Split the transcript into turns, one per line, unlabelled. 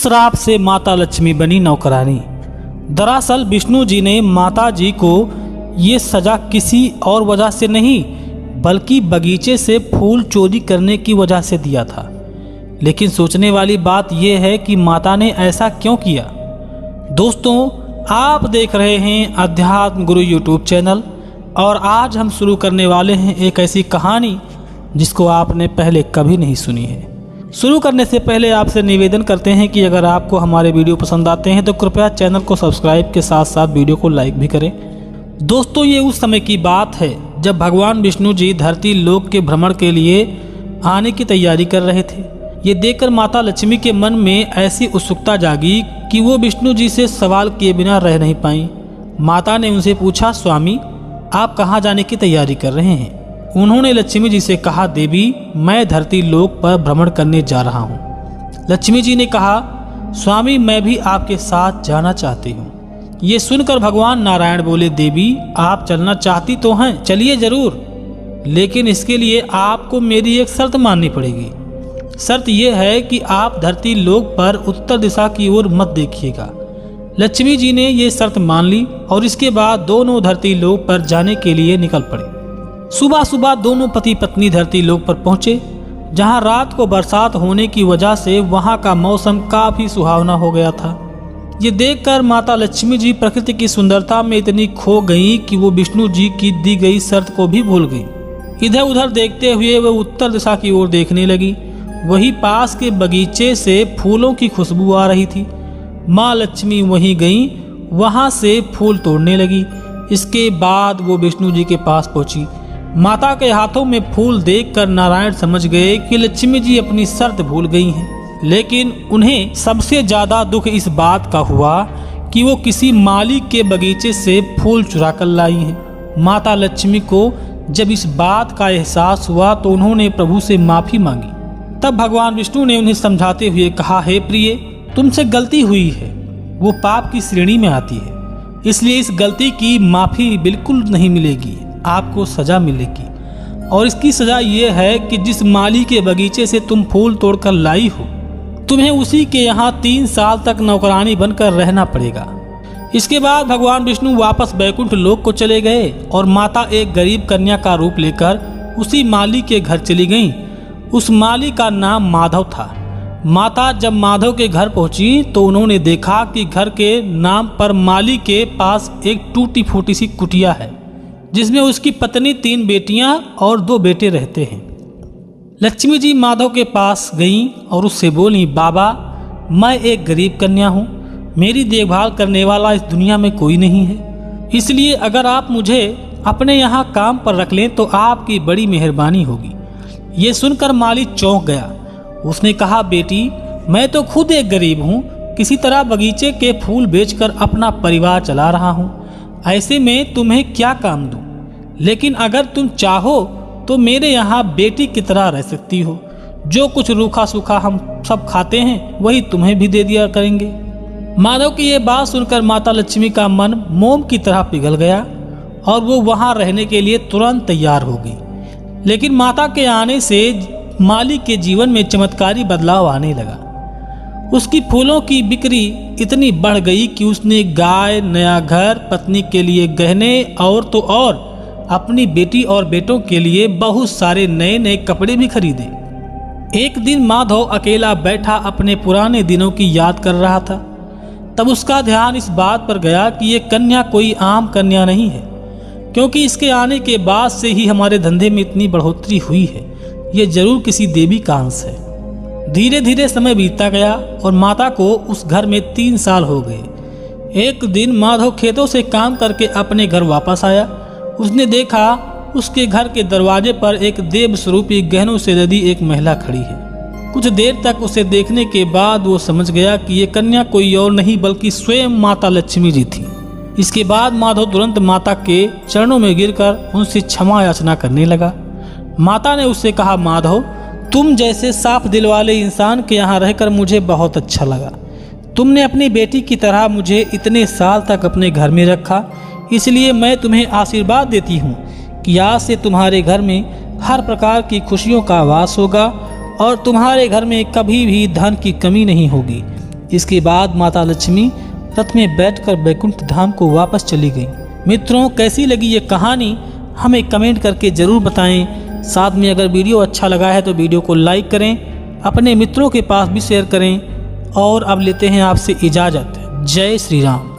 श्राप से माता लक्ष्मी बनी नौकरानी। दरअसल विष्णु जी ने माता जी को ये सजा किसी और वजह से नहीं बल्कि बगीचे से फूल चोरी करने की वजह से दिया था। लेकिन सोचने वाली बात यह है कि माता ने ऐसा क्यों किया। दोस्तों, आप देख रहे हैं अध्यात्म गुरु यूट्यूब चैनल और आज हम शुरू करने वाले हैं एक ऐसी कहानी जिसको आपने पहले कभी नहीं सुनी है। शुरू करने से पहले आपसे निवेदन करते हैं कि अगर आपको हमारे वीडियो पसंद आते हैं तो कृपया चैनल को सब्सक्राइब के साथ साथ वीडियो को लाइक भी करें। दोस्तों, ये उस समय की बात है जब भगवान विष्णु जी धरती लोक के भ्रमण के लिए आने की तैयारी कर रहे थे। ये देखकर माता लक्ष्मी के मन में ऐसी उत्सुकता जागी कि वो विष्णु जी से सवाल किए बिना रह नहीं पाई। माता ने उनसे पूछा, स्वामी आप कहाँ जाने की तैयारी कर रहे हैं? उन्होंने लक्ष्मी जी से कहा, देवी मैं धरती लोक पर भ्रमण करने जा रहा हूँ। लक्ष्मी जी ने कहा, स्वामी मैं भी आपके साथ जाना चाहती हूँ। ये सुनकर भगवान नारायण बोले, देवी आप चलना चाहती तो हैं, चलिए जरूर, लेकिन इसके लिए आपको मेरी एक शर्त माननी पड़ेगी। शर्त यह है कि आप धरती लोक पर उत्तर दिशा की ओर मत देखिएगा। लक्ष्मी जी ने ये शर्त मान ली और इसके बाद दोनों धरती लोक पर जाने के लिए निकल पड़े। सुबह सुबह दोनों पति पत्नी धरती लोक पर पहुंचे, जहां रात को बरसात होने की वजह से वहां का मौसम काफी सुहावना हो गया था। ये देखकर माता लक्ष्मी जी प्रकृति की सुंदरता में इतनी खो गईं कि वो विष्णु जी की दी गई शर्त को भी भूल गईं। इधर उधर देखते हुए वह उत्तर दिशा की ओर देखने लगी। वही पास के बगीचे से फूलों की खुशबू आ रही थी। माँ लक्ष्मी वहीं गईं, वहां से फूल तोड़ने लगी। इसके बाद वो विष्णु जी के पास पहुंची। माता के हाथों में फूल देखकर नारायण समझ गए कि लक्ष्मी जी अपनी शर्त भूल गई हैं। लेकिन उन्हें सबसे ज्यादा दुख इस बात का हुआ कि वो किसी माली के बगीचे से फूल चुरा कर लाई हैं। माता लक्ष्मी को जब इस बात का एहसास हुआ तो उन्होंने प्रभु से माफी मांगी। तब भगवान विष्णु ने उन्हें समझाते हुए कहा, हे प्रिय तुमसे गलती हुई है, वो पाप की श्रेणी में आती है, इसलिए इस गलती की माफी बिल्कुल नहीं मिलेगी, आपको सजा मिलेगी। और इसकी सजा ये है कि जिस माली के बगीचे से तुम फूल तोड़कर लाई हो, तुम्हें उसी के यहाँ 3 साल तक नौकरानी बनकर रहना पड़ेगा। इसके बाद भगवान विष्णु वापस बैकुंठ लोक को चले गए और माता एक गरीब कन्या का रूप लेकर उसी माली के घर चली गईं। उस माली का नाम माधव था। माता जब माधव के घर पहुंची तो उन्होंने देखा कि घर के नाम पर माली के पास एक टूटी फूटी सी कुटिया है, जिसमें उसकी पत्नी 3 बेटियां और 2 बेटे रहते हैं। लक्ष्मी जी माधव के पास गईं और उससे बोली, बाबा मैं एक गरीब कन्या हूँ, मेरी देखभाल करने वाला इस दुनिया में कोई नहीं है, इसलिए अगर आप मुझे अपने यहाँ काम पर रख लें तो आपकी बड़ी मेहरबानी होगी। ये सुनकर माली चौंक गया। उसने कहा, बेटी मैं तो खुद एक गरीब हूँ, किसी तरह बगीचे के फूल बेचकर अपना परिवार चला रहा हूँ, ऐसे में तुम्हें क्या काम दूँ? लेकिन अगर तुम चाहो तो मेरे यहाँ बेटी की तरह रह सकती हो। जो कुछ रूखा सूखा हम सब खाते हैं वही तुम्हें भी दे दिया करेंगे। माधव की ये बात सुनकर माता लक्ष्मी का मन मोम की तरह पिघल गया और वो वहाँ रहने के लिए तुरंत तैयार हो गई। लेकिन माता के आने से माली के जीवन में चमत्कारी बदलाव आने लगा। उसकी फूलों की बिक्री इतनी बढ़ गई कि उसने गाय, नया घर, पत्नी के लिए गहने और तो और अपनी बेटी और बेटों के लिए बहुत सारे नए नए कपड़े भी खरीदे। एक दिन माधव अकेला बैठा अपने पुराने दिनों की याद कर रहा था। तब उसका ध्यान इस बात पर गया कि ये कन्या कोई आम कन्या नहीं है, क्योंकि इसके आने के बाद से ही हमारे धंधे में इतनी बढ़ोतरी हुई है। ये जरूर किसी देवी का अंश है। धीरे धीरे समय बीतता गया और माता को उस घर में 3 साल हो गए। एक दिन माधव खेतों से काम करके अपने घर वापस आया। उसने देखा उसके घर के दरवाजे पर एक देव स्वरूपी गहनों से लदी एक महिला खड़ी है। कुछ देर तक उसे देखने के बाद वो समझ गया कि ये कन्या कोई और नहीं बल्कि स्वयं माता लक्ष्मी जी थी। इसके बाद माधव तुरंत माता के चरणों में गिरकर उनसे क्षमा याचना करने लगा। माता ने उससे कहा, माधव तुम जैसे साफ दिल वाले इंसान के यहाँ रहकर मुझे बहुत अच्छा लगा। तुमने अपनी बेटी की तरह मुझे इतने साल तक अपने घर में रखा, इसलिए मैं तुम्हें आशीर्वाद देती हूँ कि आज से तुम्हारे घर में हर प्रकार की खुशियों का वास होगा और तुम्हारे घर में कभी भी धन की कमी नहीं होगी। इसके बाद माता लक्ष्मी रथ में बैठकर बैकुंठ धाम को वापस चली गई। मित्रों, कैसी लगी ये कहानी हमें कमेंट करके ज़रूर बताएं। साथ में अगर वीडियो अच्छा लगा है तो वीडियो को लाइक करें, अपने मित्रों के पास भी शेयर करें। और अब लेते हैं आपसे इजाज़त। जय श्री राम।